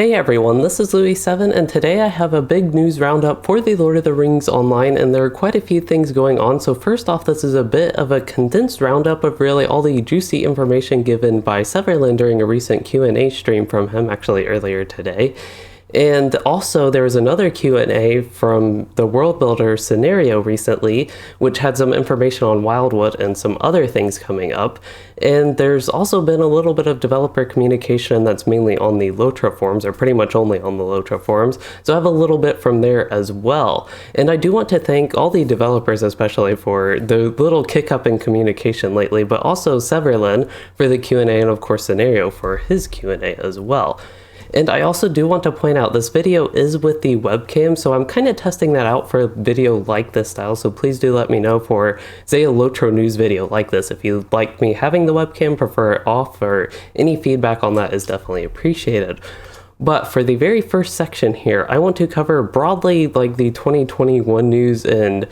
Hey everyone, this is Louis7 and today I have a big news roundup for the Lord of the Rings Online, and there are quite a few things going on. So first off, this is a bit of a condensed roundup of really all the juicy information given by Severland during a recent Q&A stream from him actually earlier today. And also there was another Q&A from the World Builder scenario recently, which had some information on Wildwood and some other things coming up. And there's also been a little bit of developer communication that's mainly on the LOTRO forums, or pretty much only on the LOTRO forums. So I have a little bit from there as well. And I do want to thank all the developers especially for the little kick up in communication lately, but also Severland for the Q&A, and of course Scenario for his Q&A as well. And I also do want to point out this video is with the webcam, so I'm kind of testing that out for a video like this style, so please do let me know for, say, a LOTRO news video like this. If you like me having the webcam, prefer it off, or any feedback on that is definitely appreciated. But for the very first section here, I want to cover broadly like the 2021 news and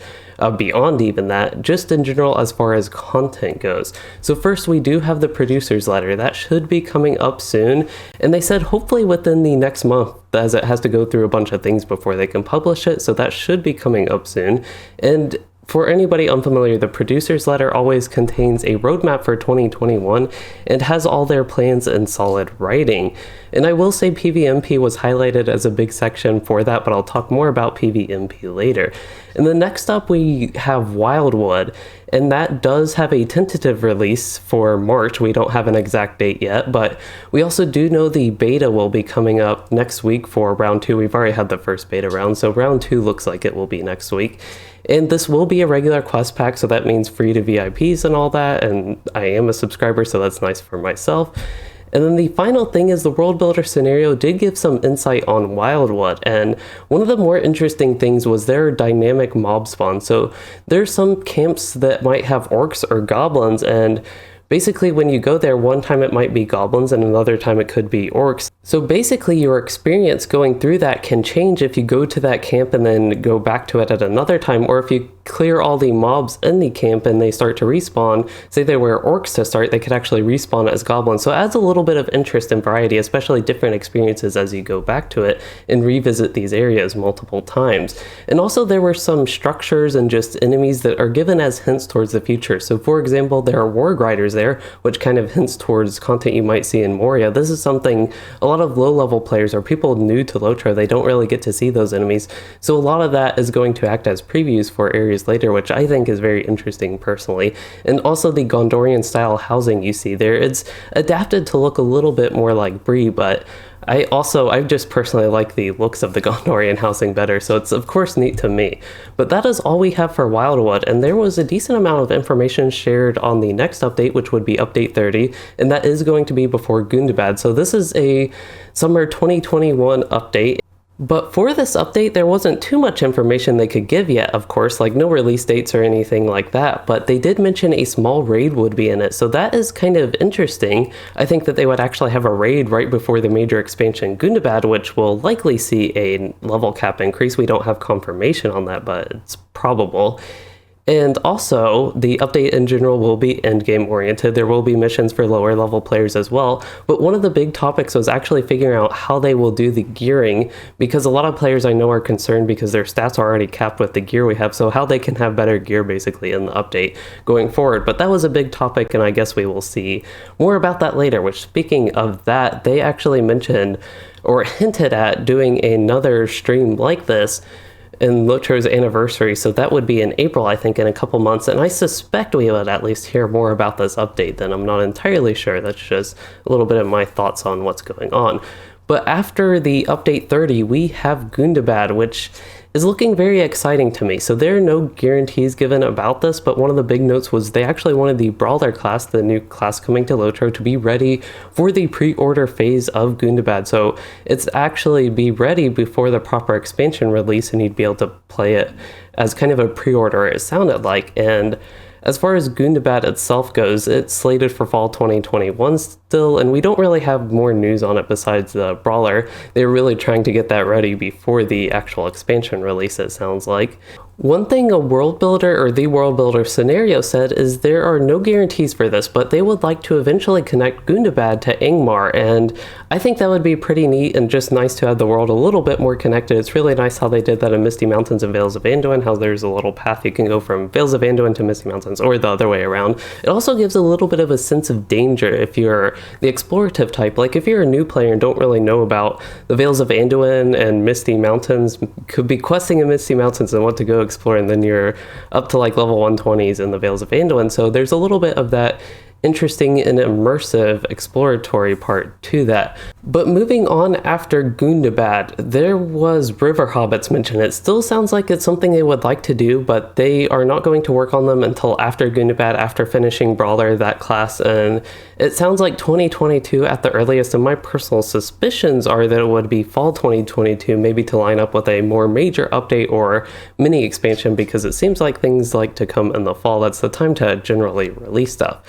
beyond even that, just in general as far as content goes. So first, we do have the producer's letter. That should be coming up soon, and they said hopefully within the next month, as it has to go through a bunch of things before they can publish it, so that should be coming up soon. And for anybody unfamiliar, the producer's letter always contains a roadmap for 2021 and has all their plans in solid writing. And I will say PvMP was highlighted as a big section for that, but I'll talk more about PvMP later. And then next up we have Wildwood, and that does have a tentative release for March. We don't have an exact date yet, but we also do know the beta will be coming up next week for round 2. We've already had the first beta round, so round 2 looks like it will be next week. And this will be a regular quest pack, so that means free to VIPs and all that, and I am a subscriber, so that's nice for myself. And then the final thing is the World Builder scenario did give some insight on Wildwood, and one of the more interesting things was their dynamic mob spawn. So there's some camps that might have orcs or goblins, and basically when you go there, one time it might be goblins and another time it could be orcs. So basically your experience going through that can change if you go to that camp and then go back to it at another time, or if you clear all the mobs in the camp and they start to respawn, say they were orcs to start, they could actually respawn as goblins. So it adds a little bit of interest and variety, especially different experiences as you go back to it and revisit these areas multiple times. And also there were some structures and just enemies that are given as hints towards the future. So for example, there are warg riders there, which kind of hints towards content you might see in Moria. This is something a lot of low-level players or people new to LOTRO, they don't really get to see those enemies. So a lot of that is going to act as previews for areas later, which I think is very interesting personally. And also the Gondorian style housing you see there, it's adapted to look a little bit more like Bree, but I just personally like the looks of the Gondorian housing better, so it's of course neat to me. But that is all we have for Wildwood, and there was a decent amount of information shared on the next update, which would be update 30, and that is going to be before Gundabad. So this is a summer 2021 update. But for this update, there wasn't too much information they could give yet, of course, like no release dates or anything like that, but they did mention a small raid would be in it, so that is kind of interesting. I think that they would actually have a raid right before the major expansion Gundabad, which will likely see a level cap increase. We don't have confirmation on that, but it's probable. And also, the update in general will be endgame oriented. There will be missions for lower level players as well. But one of the big topics was actually figuring out how they will do the gearing, because a lot of players I know are concerned because their stats are already capped with the gear we have, so how they can have better gear basically in the update going forward. But that was a big topic, and I guess we will see more about that later, which, speaking of that, they actually mentioned or hinted at doing another stream like this in LOTRO's anniversary, so that would be in April, I think, in a couple months, and I suspect we would at least hear more about this update then. I'm not entirely sure. That's just a little bit of my thoughts on what's going on. But after the update 30, we have Gundabad, which is looking very exciting to me. So there are no guarantees given about this, but one of the big notes was they actually wanted the Brawler class, the new class coming to LOTRO, to be ready for the pre-order phase of Gundabad. So it's actually be ready before the proper expansion release, and you'd be able to play it as kind of a pre-order, it sounded like. And as far as Gundabad itself goes, it's slated for fall 2021 still, and we don't really have more news on it besides the Brawler. They're really trying to get that ready before the actual expansion release, it sounds like. One thing a world builder or the world builder scenario said is there are no guarantees for this, but they would like to eventually connect Gundabad to Angmar, and I think that would be pretty neat and just nice to have the world a little bit more connected. It's really nice how they did that in Misty Mountains and Vales of Anduin, how there's a little path you can go from Vales of Anduin to Misty Mountains, or the other way around. It also gives a little bit of a sense of danger if you're the explorative type. Like if you're a new player and don't really know about the Vales of Anduin and Misty Mountains, could be questing in Misty Mountains and want to go explore, and then you're up to like level 120s in the Vales of Anduin. So there's a little bit of that interesting and immersive exploratory part to that. But moving on, after Gundabad, there was river hobbits mentioned. It still sounds like it's something they would like to do, but they are not going to work on them until after Gundabad, after finishing Brawler, that class, and it sounds like 2022 at the earliest, and my personal suspicions are that it would be fall 2022, maybe to line up with a more major update or mini expansion, because it seems like things like to come in the fall. That's the time to generally release stuff.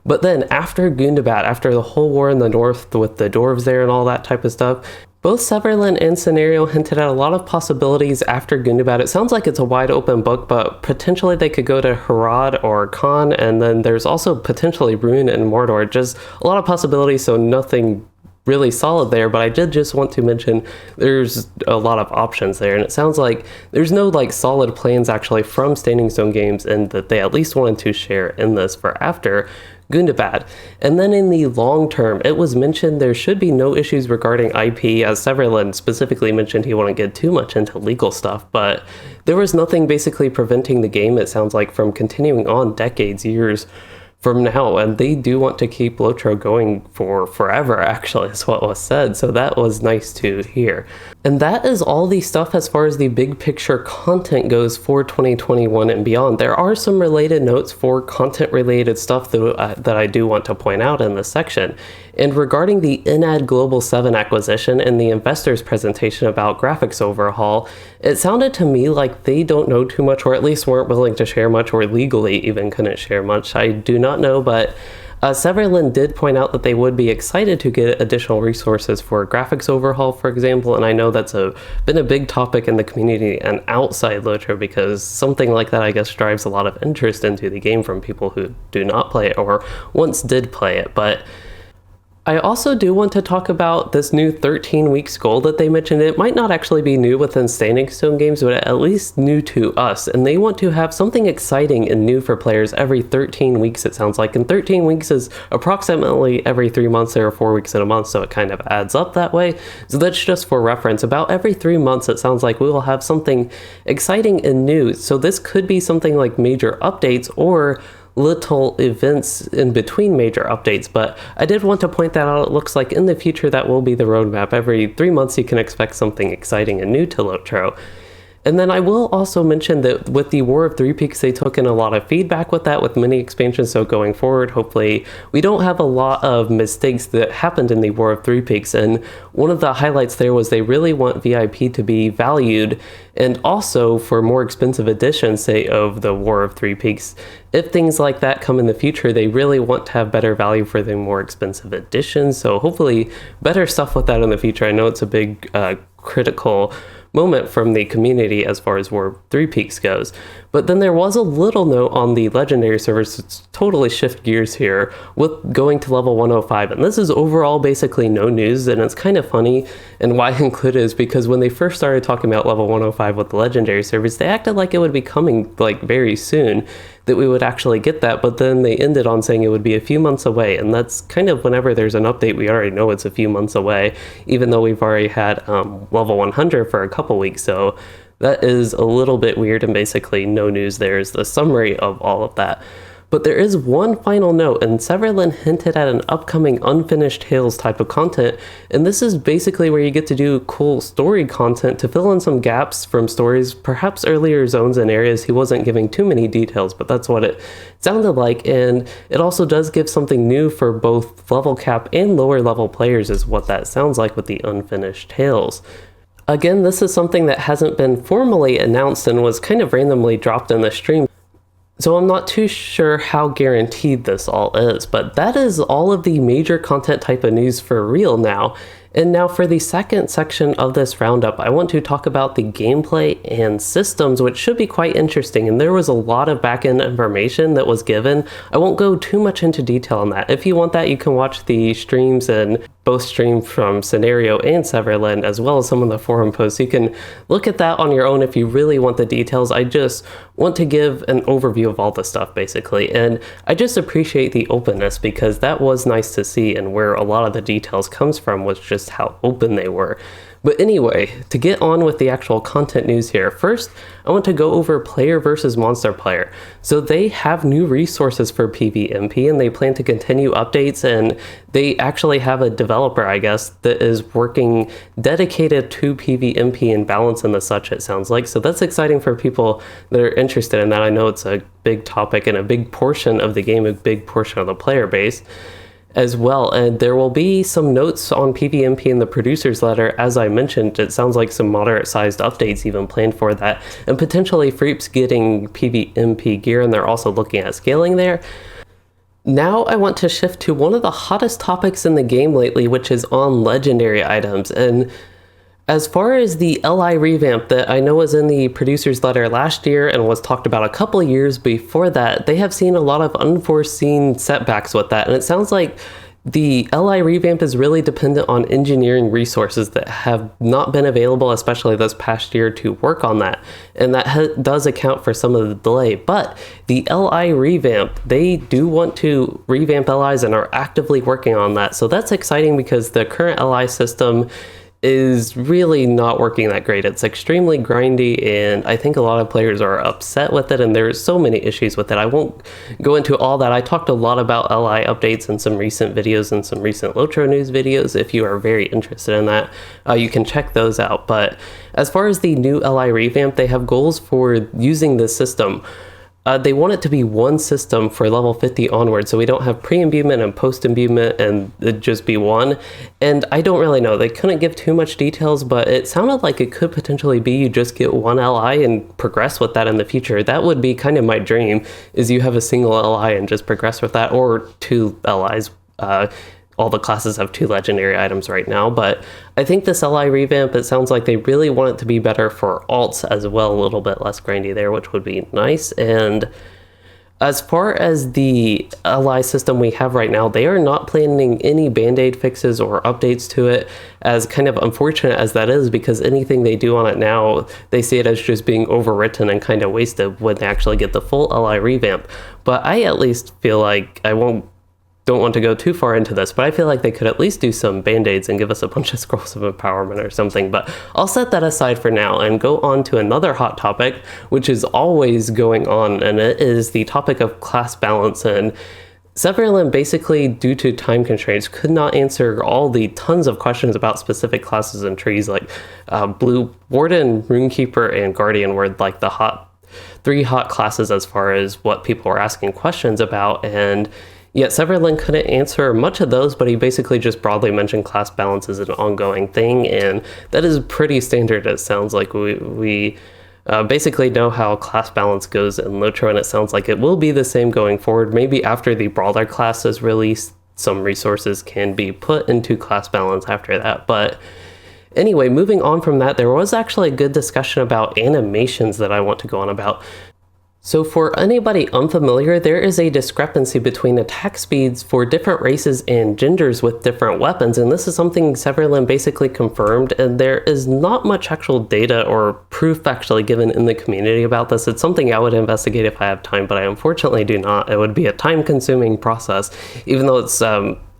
But then after Gundabad, after the whole war in the north with the dwarves there and all that type of stuff, both Severland and Scenario hinted at a lot of possibilities after Gundabad. It sounds like it's a wide open book, but potentially they could go to Harad or Khan, and then there's also potentially Rune and Mordor. Just a lot of possibilities, so nothing really solid there, but I did just want to mention there's a lot of options there, and it sounds like there's no like solid plans actually from Standing Stone Games, and that they at least wanted to share in this for after Gundabad. And then in the long term, it was mentioned there should be no issues regarding IP, as Severland specifically mentioned he wouldn't get too much into legal stuff, but there was nothing basically preventing the game, it sounds like, from continuing on decades, years from now, and they do want to keep LOTRO going for forever, actually, is what was said, so that was nice to hear. And that is all the stuff as far as the big picture content goes for 2021 and beyond. There are some related notes for content related stuff that I do want to point out in this section. And regarding the Inad Global 7 acquisition and the investors presentation about graphics overhaul, it sounded to me like they don't know too much, or at least weren't willing to share much, or legally even couldn't share much. I do not know, but Severland did point out that they would be excited to get additional resources for graphics overhaul, for example, and I know that's been a big topic in the community and outside LOTRO, because something like that, I guess, drives a lot of interest into the game from people who do not play it or once did play it. But I also do want to talk about this new 13 weeks goal that they mentioned. It might not actually be new within Standing Stone Games, but at least new to us. And they want to have something exciting and new for players every 13 weeks, it sounds like. And 13 weeks is approximately every 3 months. There are 4 weeks in a month, so it kind of adds up that way. So that's just for reference. About every 3 months, it sounds like we will have something exciting and new. So this could be something like major updates or little events in between major updates, but I did want to point that out. It looks like in the future that will be the roadmap. Every 3 months you can expect something exciting and new to LOTRO. And then I will also mention that with the War of Three Peaks, they took in a lot of feedback with that, with many expansions, so going forward, hopefully we don't have a lot of mistakes that happened in the War of Three Peaks. And one of the highlights there was they really want VIP to be valued, and also for more expensive editions, say, of the War of Three Peaks. If things like that come in the future, they really want to have better value for the more expensive editions, so hopefully better stuff with that in the future. I know it's a big critical moment from the community as far as War of Three Peaks goes. But then there was a little note on the legendary servers to totally shift gears here with going to level 105. And this is overall basically no news, and it's kind of funny, and why I include it is because when they first started talking about level 105 with the legendary servers, they acted like it would be coming like very soon, that we would actually get that, but then they ended on saying it would be a few months away, and that's kind of whenever there's an update, we already know it's a few months away, even though we've already had level 100 for a couple weeks, so that is a little bit weird, and basically no news there is the summary of all of that. But there is one final note, and Severland hinted at an upcoming Unfinished Tales type of content, and this is basically where you get to do cool story content to fill in some gaps from stories, perhaps earlier zones and areas. He wasn't giving too many details, but that's what it sounded like, and it also does give something new for both level cap and lower level players is what that sounds like with the Unfinished Tales. Again, this is something that hasn't been formally announced and was kind of randomly dropped in the stream, so I'm not too sure how guaranteed this all is, but that is all of the major content type of news for real now. And now for the second section of this roundup, I want to talk about the gameplay and systems, which should be quite interesting. And there was a lot of back-end information that was given. I won't go too much into detail on that. If you want that, you can watch the streams, and both streams from Scenario and Severland, as well as some of the forum posts. You can look at that on your own if you really want the details. I just want to give an overview of all the stuff, basically. And I just appreciate the openness, because that was nice to see, and where a lot of the details comes from was just how open they were. But anyway, to get on with the actual content news here, first I want to go over player versus monster player. So they have new resources for PvMP, and they plan to continue updates, and they actually have a developer, I guess, that is working dedicated to PvMP and balance and the such, it sounds like. So that's exciting for people that are interested in that. I know it's a big topic and a big portion of the game, a big portion of the player base as well. And there will be some notes on PvMP in the producer's letter. As I mentioned, it sounds like some moderate sized updates even planned for that, and potentially Freep's getting PvMP gear, and they're also looking at scaling there. Now I want to shift to one of the hottest topics in the game lately, which is on legendary items. And as far as the LI revamp that I know was in the producer's letter last year and was talked about a couple of years before that, they have seen a lot of unforeseen setbacks with that. And it sounds like the LI revamp is really dependent on engineering resources that have not been available, especially this past year, to work on that. And that does account for some of the delay. But the LI revamp, they do want to revamp LIs and are actively working on that. So that's exciting, because the current LI system is really not working that great. It's extremely grindy, and I think a lot of players are upset with it, and there's so many issues with it. I won't go into all that. I talked a lot about LI updates in some recent videos and some recent LOTRO news videos. If you are very interested in that, you can check those out. But as far as the new LI revamp, they have goals for using this system. They want it to be one system for level 50 onward, so we don't have pre-imbuement and post-imbuement, and it just be one. And I don't really know. They couldn't give too much details, but it sounded like it could potentially be you just get one LI and progress with that in the future. That would be kind of my dream, is you have a single LI and just progress with that, or two LIs. All the classes have 2 legendary items right now, but I think this LI revamp, it sounds like they really want it to be better for alts as well, a little bit less grindy there, which would be nice. And as far as the LI system we have right now, they are not planning any band-aid fixes or updates to it, as kind of unfortunate as that is, because anything they do on it now, they see it as just being overwritten and kind of wasted when they actually get the full LI revamp. But I at least feel like, don't want to go too far into this, but I feel like they could at least do some band-aids and give us a bunch of scrolls of empowerment or something. But I'll set that aside for now and go on to another hot topic, which is always going on, and it is the topic of class balance. And Severland, basically, due to time constraints, could not answer all the tons of questions about specific classes and trees, like Blue Warden, Runekeeper, and Guardian were like the 3 hot classes as far as what people were asking questions about. And yet Severland couldn't answer much of those, but he basically just broadly mentioned class balance as an ongoing thing, and that is pretty standard. It sounds like we basically know how class balance goes in LOTRO, and it sounds like it will be the same going forward. Maybe after the Brawler class is released, some resources can be put into class balance after that. But anyway, moving on from that, there was actually a good discussion about animations that I want to go on about. So for anybody unfamiliar, there is a discrepancy between attack speeds for different races and genders with different weapons, and this is something Severland basically confirmed, and there is not much actual data or proof actually given in the community about this. It's something I would investigate if I have time, but I unfortunately do not. It would be a time-consuming process, even though it's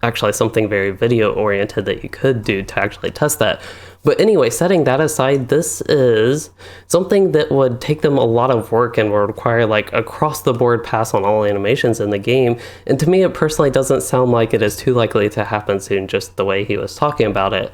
actually something very video-oriented that you could do to actually test that. But anyway, setting that aside, this is something that would take them a lot of work and would require like across the board pass on all animations in the game. And to me, it personally doesn't sound like it is too likely to happen soon, just the way he was talking about it.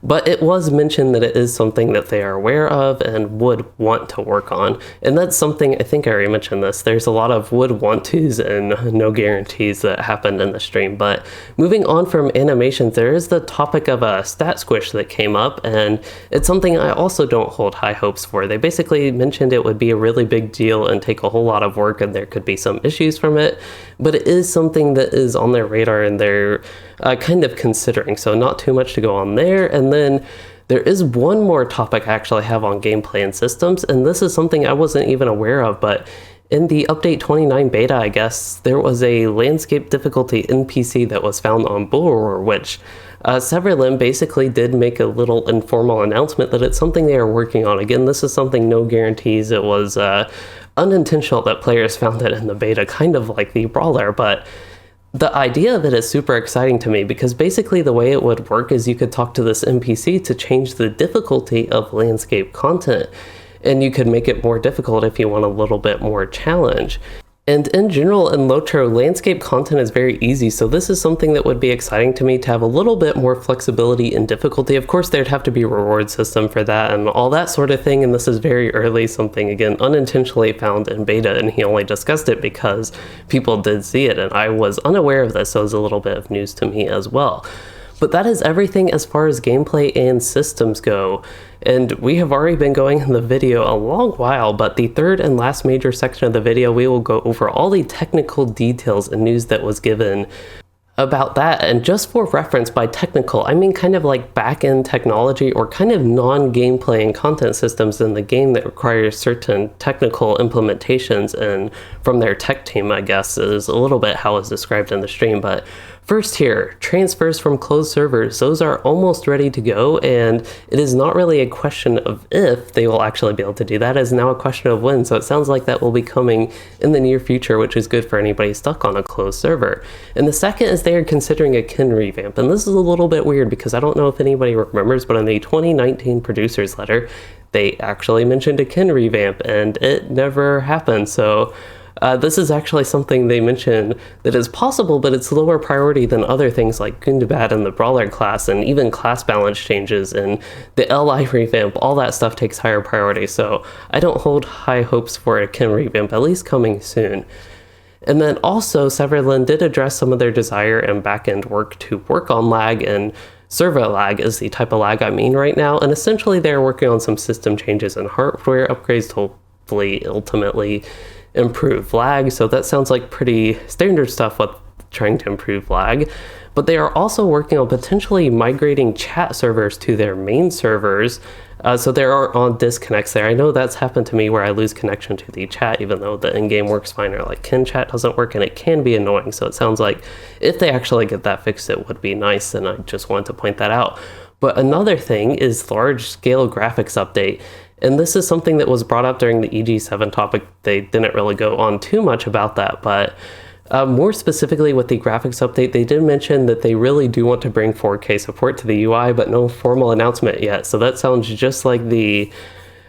But it was mentioned that it is something that they are aware of and would want to work on. And that's something, I think I already mentioned this, there's a lot of would want tos and no guarantees that happened in the stream. But moving on from animations, there is the topic of a stat squish that came up, and it's something I also don't hold high hopes for. They basically mentioned it would be a really big deal and take a whole lot of work, and there could be some issues from it, but it is something that is on their radar and they're kind of considering, so not too much to go on there. And then there is one more topic I actually have on gameplay and systems, and this is something I wasn't even aware of, but in the update 29 beta, I guess, there was a landscape difficulty NPC that was found on Brawler, which Severlin basically did make a little informal announcement that it's something they are working on. Again, this is something, no guarantees. It was unintentional that players found it in the beta, kind of like the Brawler, but the idea of it is super exciting to me because basically the way it would work is you could talk to this NPC to change the difficulty of landscape content, and you could make it more difficult if you want a little bit more challenge. And in general, in LOTRO, landscape content is very easy, so this is something that would be exciting to me to have a little bit more flexibility in difficulty. Of course, there'd have to be a reward system for that and all that sort of thing, and this is very early, something, again, unintentionally found in beta, and he only discussed it because people did see it, and I was unaware of this, so it was a little bit of news to me as well. But that is everything as far as gameplay and systems go. And we have already been going in the video a long while, but the third and last major section of the video, we will go over all the technical details and news that was given about that. And just for reference, by technical, I mean kind of like back-end technology or kind of non-gameplay and content systems in the game that require certain technical implementations, and from their tech team, I guess, is a little bit how it's described in the stream. But first here, transfers from closed servers, those are almost ready to go, and it is not really a question of if they will actually be able to do that, it is now a question of when, so it sounds like that will be coming in the near future, which is good for anybody stuck on a closed server. And the second is they are considering a kin revamp, and this is a little bit weird because I don't know if anybody remembers, but in the 2019 producers letter, they actually mentioned a kin revamp, and it never happened, so this is actually something they mentioned that is possible, but it's lower priority than other things like Gundabad and the Brawler class, and even class balance changes and the LI revamp. All that stuff takes higher priority, so I don't hold high hopes for a kin revamp, at least coming soon. And then also, Severlin did address some of their desire and backend work to work on lag, and server lag is the type of lag I mean right now, and essentially they're working on some system changes and hardware upgrades to hopefully ultimately improve lag. So that sounds like pretty standard stuff with trying to improve lag. But they are also working on potentially migrating chat servers to their main servers, so there are on disconnects there. I know that's happened to me where I lose connection to the chat even though the in-game works fine, or like kin chat doesn't work, and it can be annoying. So it sounds like if they actually get that fixed, it would be nice, and I just wanted to point that out. But another thing is large-scale graphics update. And this is something that was brought up during the EG7 topic. They didn't really go on too much about that, but more specifically with the graphics update, they did mention that they really do want to bring 4K support to the UI, but no formal announcement yet. So that sounds just like the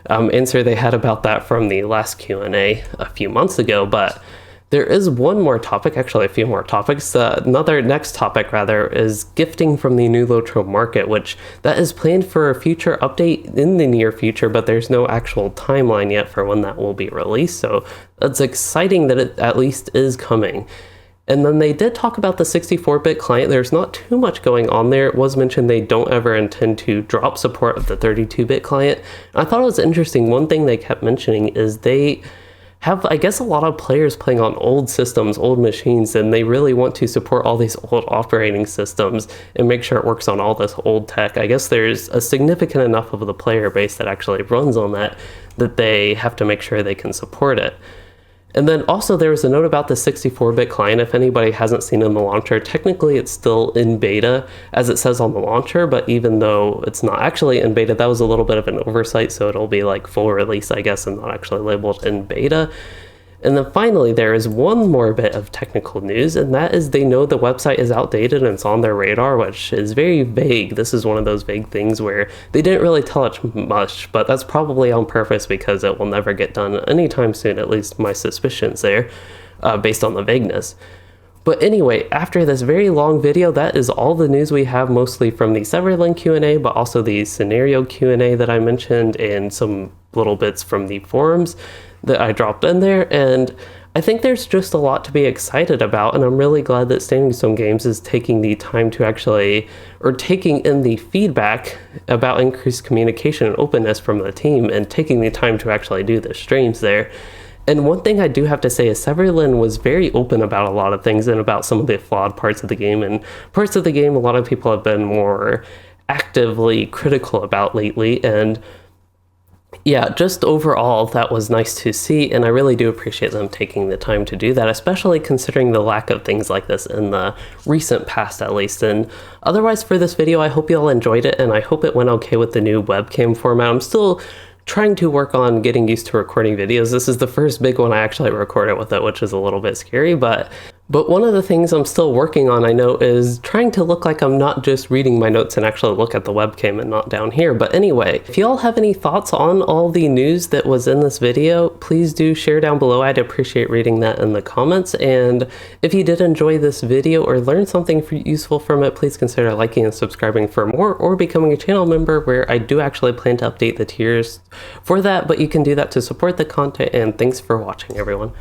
answer they had about that from the last Q&A a few months ago. But there is one more topic, actually a few more topics. Next topic is gifting from the new LOTRO market, which that is planned for a future update in the near future, but there's no actual timeline yet for when that will be released. So it's exciting that it at least is coming. And then they did talk about the 64-bit client. There's not too much going on there. It was mentioned they don't ever intend to drop support of the 32-bit client. I thought it was interesting. One thing they kept mentioning is they have, I guess, a lot of players playing on old systems, old machines, and they really want to support all these old operating systems and make sure it works on all this old tech. I guess there's a significant enough of the player base that actually runs on that they have to make sure they can support it. And then also there was a note about the 64-bit client. If anybody hasn't seen it in the launcher, technically it's still in beta as it says on the launcher, but even though it's not actually in beta, that was a little bit of an oversight, so it'll be like full release, I guess, and not actually labeled in beta. And then finally, there is one more bit of technical news, and that is they know the website is outdated and it's on their radar, which is very vague. This is one of those vague things where they didn't really tell us much, but that's probably on purpose because it will never get done anytime soon, at least my suspicions there, based on the vagueness. But anyway, after this very long video, that is all the news we have, mostly from the Severland Q&A, but also the scenario Q&A that I mentioned, and some little bits from the forums that I dropped in there. And I think there's just a lot to be excited about, and I'm really glad that Standing Stone Games is taking the time to actually, or taking in the feedback about increased communication and openness from the team, and taking the time to actually do the streams there. And one thing I do have to say is Severland was very open about a lot of things and about some of the flawed parts of the game, and parts of the game a lot of people have been more actively critical about lately. And yeah, just overall, that was nice to see, and I really do appreciate them taking the time to do that, especially considering the lack of things like this in the recent past, at least. And otherwise, for this video, I hope you all enjoyed it, and I hope it went okay with the new webcam format. I'm still trying to work on getting used to recording videos. This is the first big one I actually recorded with it, which is a little bit scary, but one of the things I'm still working on, I know, is trying to look like I'm not just reading my notes and actually look at the webcam and not down here. But anyway, if you all have any thoughts on all the news that was in this video, please do share down below. I'd appreciate reading that in the comments. And if you did enjoy this video or learn something useful from it, please consider liking and subscribing for more, or becoming a channel member, where I do actually plan to update the tiers for that. But you can do that to support the content, and thanks for watching, everyone.